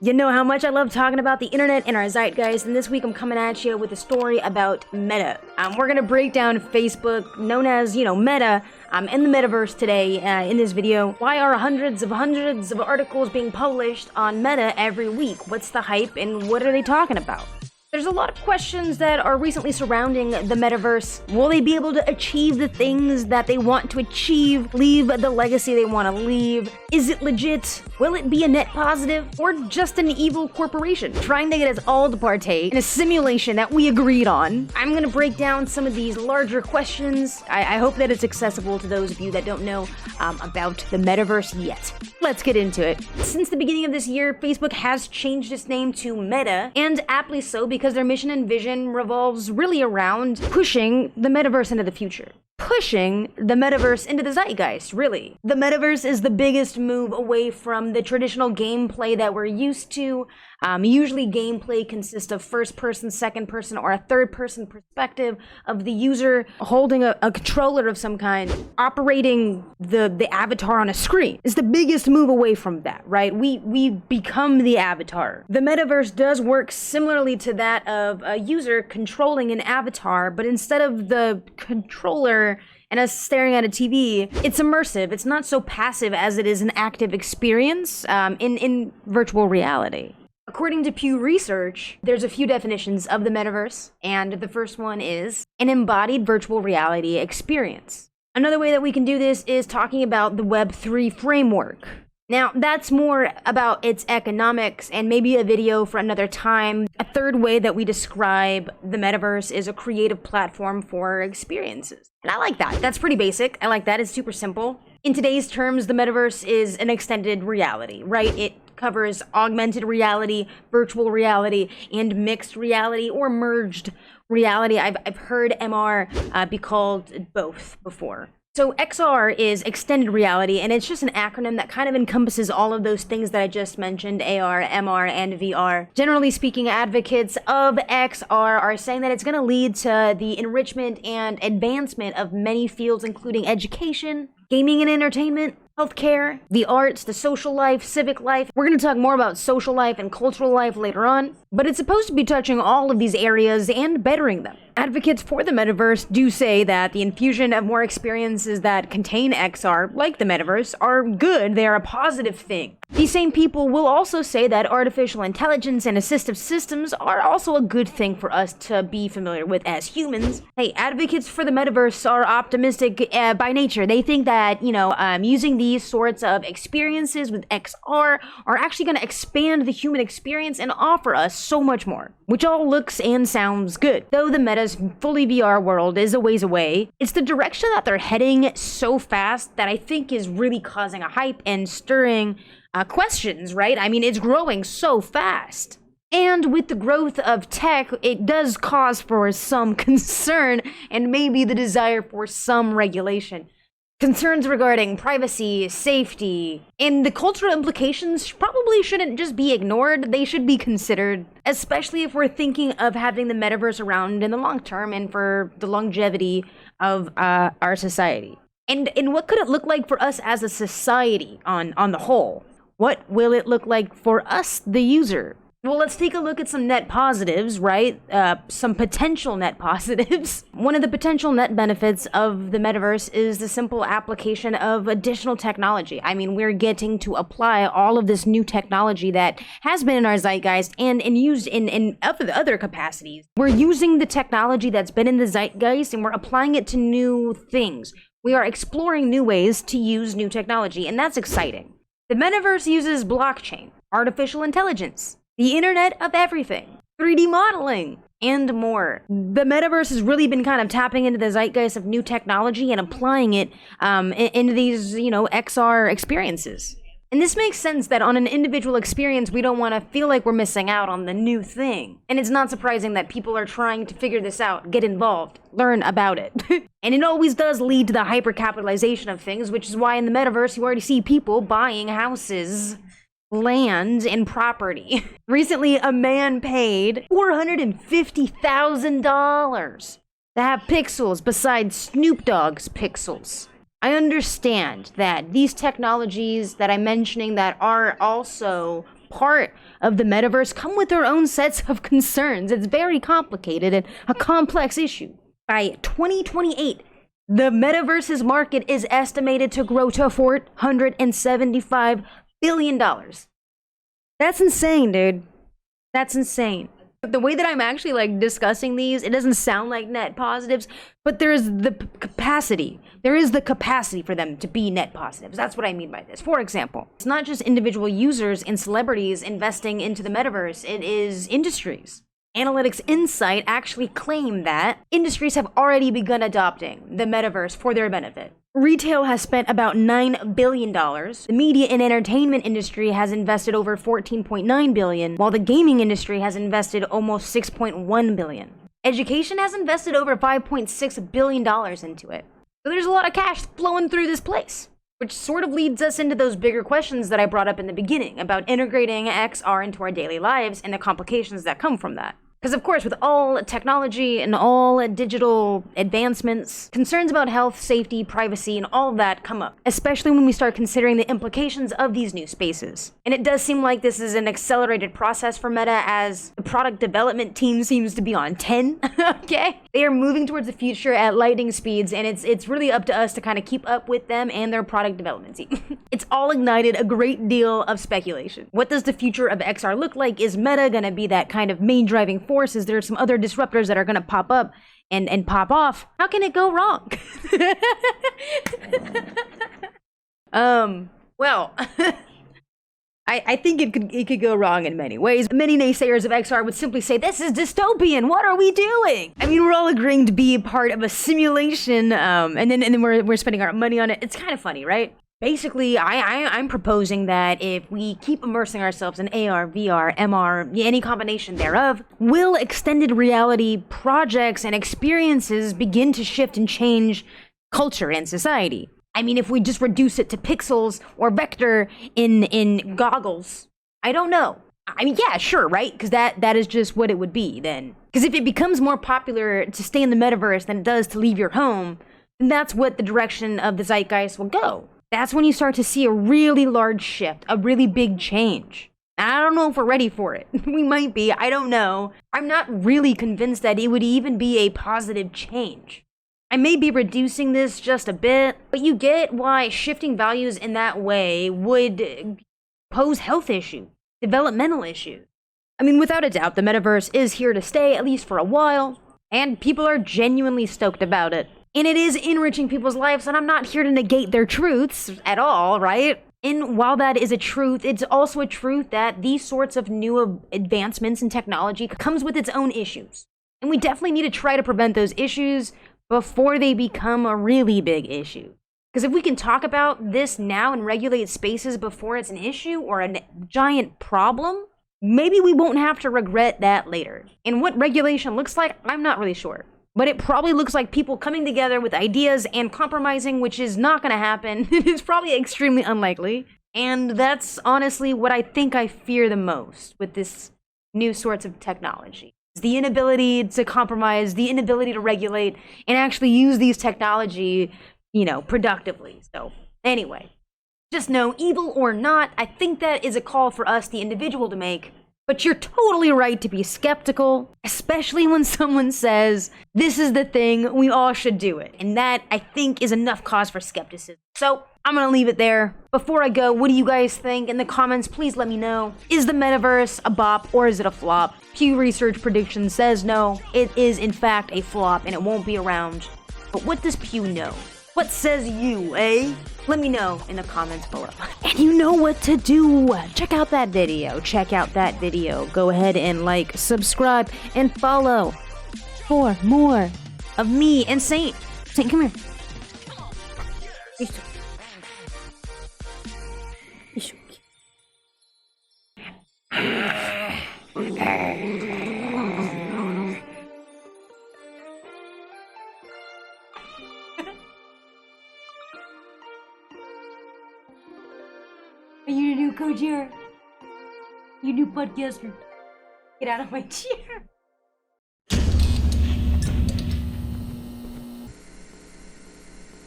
You know how much I love talking about the internet and our zeitgeist, and this week I'm coming at you with a story about Meta. We're gonna break down Facebook, known as, Meta, in the Metaverse today in this video. Why are hundreds of articles being published on Meta every week? What's the hype and what are they talking about? There's a lot of questions that are recently surrounding the Metaverse. Will they be able to achieve the things that they want to achieve? Leave the legacy they want to leave? Is it legit? Will it be a net positive? Or just an evil corporation trying to get us all to partake in a simulation that we agreed on? I'm gonna break down some of these larger questions. I hope that it's accessible to those of you that don't know about the Metaverse yet. Let's get into it. Since the beginning of this year, Facebook has changed its name to Meta, and aptly so because their mission and vision revolves really around pushing the Metaverse into the future. Pushing the Metaverse into the zeitgeist, really. The Metaverse is the biggest move away from the traditional gameplay that we're used to. Usually gameplay consists of first person, second person, or a third person perspective of the user holding a controller of some kind, operating the avatar on a screen. It's the biggest move away from that, right? We become the avatar. The Metaverse does work similarly to that of a user controlling an avatar, but instead of the controller and us staring at a TV, it's immersive. It's not so passive as it is an active experience in virtual reality. According to Pew Research, there's a few definitions of the Metaverse, and the first one is an embodied virtual reality experience. Another way that we can do this is talking about the Web3 framework. Now, that's more about its economics and maybe a video for another time. A third way that we describe the Metaverse is a creative platform for experiences. And I like that. That's pretty basic. I like that. It's super simple. In today's terms, the Metaverse is an extended reality, right? It covers augmented reality, virtual reality, and mixed reality or merged reality. I've heard MR be called both before. So XR is extended reality, and it's just an acronym that kind of encompasses all of those things that I just mentioned, AR, MR, and VR. Generally speaking, advocates of XR are saying that it's going to lead to the enrichment and advancement of many fields, including education, gaming and entertainment, healthcare, the arts, the social life, civic life. We're going to talk more about social life and cultural life later on, but it's supposed to be touching all of these areas and bettering them. Advocates for the Metaverse do say that the infusion of more experiences that contain XR, like the Metaverse, are good. They are a positive thing. These same people will also say that artificial intelligence and assistive systems are also a good thing for us to be familiar with as humans. Hey, advocates for the Metaverse are optimistic by nature. They think that, using these sorts of experiences with XR are actually going to expand the human experience and offer us so much more, which all looks and sounds good. Though the Meta's fully VR world is a ways away, it's the direction that they're heading so fast that I think is really causing a hype and stirring questions, right? I mean, it's growing so fast. And with the growth of tech, it does cause for some concern and maybe the desire for some regulation. Concerns regarding privacy, safety, and the cultural implications probably shouldn't just be ignored. They should be considered, especially if we're thinking of having the Metaverse around in the long term and for the longevity of our society. And what could it look like for us as a society on the whole? What will it look like for us, the user? Well, let's take a look at some net positives, right? Some potential net positives. One of the potential net benefits of the Metaverse is the simple application of additional technology. I mean, we're getting to apply all of this new technology that has been in our zeitgeist and used in other capacities. We're using the technology that's been in the zeitgeist and we're applying it to new things. We are exploring new ways to use new technology, and that's exciting. The Metaverse uses blockchain, artificial intelligence, the Internet of Everything, 3D modeling, and more. The Metaverse has really been kind of tapping into the zeitgeist of new technology and applying it into these, XR experiences. And this makes sense that on an individual experience, we don't want to feel like we're missing out on the new thing. And it's not surprising that people are trying to figure this out, get involved, learn about it. And it always does lead to the hypercapitalization of things, which is why in the Metaverse, you already see people buying houses, land, and property. Recently, a man paid $450,000 to have pixels besides Snoop Dogg's pixels. I understand that these technologies that I'm mentioning that are also part of the metaverse come with their own sets of concerns. It's very complicated and a complex issue. By 2028, the metaverse's market is estimated to grow to $475 billion. That's insane, dude. That's insane. The way that I'm actually like discussing these, it doesn't sound like net positives, but there's the capacity. There is the capacity for them to be net positives. That's what I mean by this. For example, it's not just individual users and celebrities investing into the metaverse, it is industries. Analytics Insight actually claim that industries have already begun adopting the metaverse for their benefit. Retail has spent about $9 billion. The media and entertainment industry has invested over $14.9 billion, while the gaming industry has invested almost $6.1 billion. Education has invested over $5.6 billion into it. So there's a lot of cash flowing through this place, which sort of leads us into those bigger questions that I brought up in the beginning about integrating XR into our daily lives and the complications that come from that. Because of course, with all technology and all digital advancements, concerns about health, safety, privacy, and all of that come up, especially when we start considering the implications of these new spaces. And it does seem like this is an accelerated process for Meta, as the product development team seems to be on 10, okay? They are moving towards the future at lightning speeds, and it's really up to us to kind of keep up with them and their product development team. It's all ignited a great deal of speculation. What does the future of XR look like? Is Meta gonna be that kind of main driving force? Is there some other disruptors that are gonna pop up and pop off? How can it go wrong? Well, I think it could go wrong in many ways. Many naysayers of XR would simply say, this is dystopian, what are we doing? I mean, we're all agreeing to be a part of a simulation, and then we're spending our money on it. It's kind of funny, right? Basically, I'm proposing that if we keep immersing ourselves in AR, VR, MR, any combination thereof, will extended reality projects and experiences begin to shift and change culture and society? I mean, if we just reduce it to pixels or vector in goggles, I don't know. I mean, yeah, sure, right? Because that is just what it would be then. Because if it becomes more popular to stay in the metaverse than it does to leave your home, then that's what the direction of the zeitgeist will go. That's when you start to see a really large shift, a really big change. And I don't know if we're ready for it. We might be, I don't know. I'm not really convinced that it would even be a positive change. I may be reducing this just a bit, but you get why shifting values in that way would pose health issues, developmental issues. I mean, without a doubt, the metaverse is here to stay, at least for a while, and people are genuinely stoked about it. And it is enriching people's lives, and I'm not here to negate their truths at all, right? And while that is a truth, it's also a truth that these sorts of new advancements in technology comes with its own issues. And we definitely need to try to prevent those issues before they become a really big issue. Because if we can talk about this now and regulate spaces before it's an issue or a giant problem, maybe we won't have to regret that later. And what regulation looks like, I'm not really sure. But it probably looks like people coming together with ideas and compromising, which is not going to happen. It's probably extremely unlikely. And that's honestly what I think I fear the most with this new sorts of technology. It's the inability to compromise, the inability to regulate, and actually use these technology, productively. So anyway, just know, evil or not, I think that is a call for us, the individual, to make. But you're totally right to be skeptical, especially when someone says, this is the thing, we all should do it. And that, I think, is enough cause for skepticism. So, I'm gonna leave it there. Before I go, what do you guys think? In the comments, please let me know. Is the metaverse a bop or is it a flop? Pew Research prediction says no. It is, in fact, a flop and it won't be around. But what does Pew know? What says you, eh? Let me know in the comments below. And you know what to do. Check out that video. Go ahead and like, subscribe, and follow for more of me and Saint. Saint, come here. Are you a new co-chair? You new podcaster? Get out of my chair.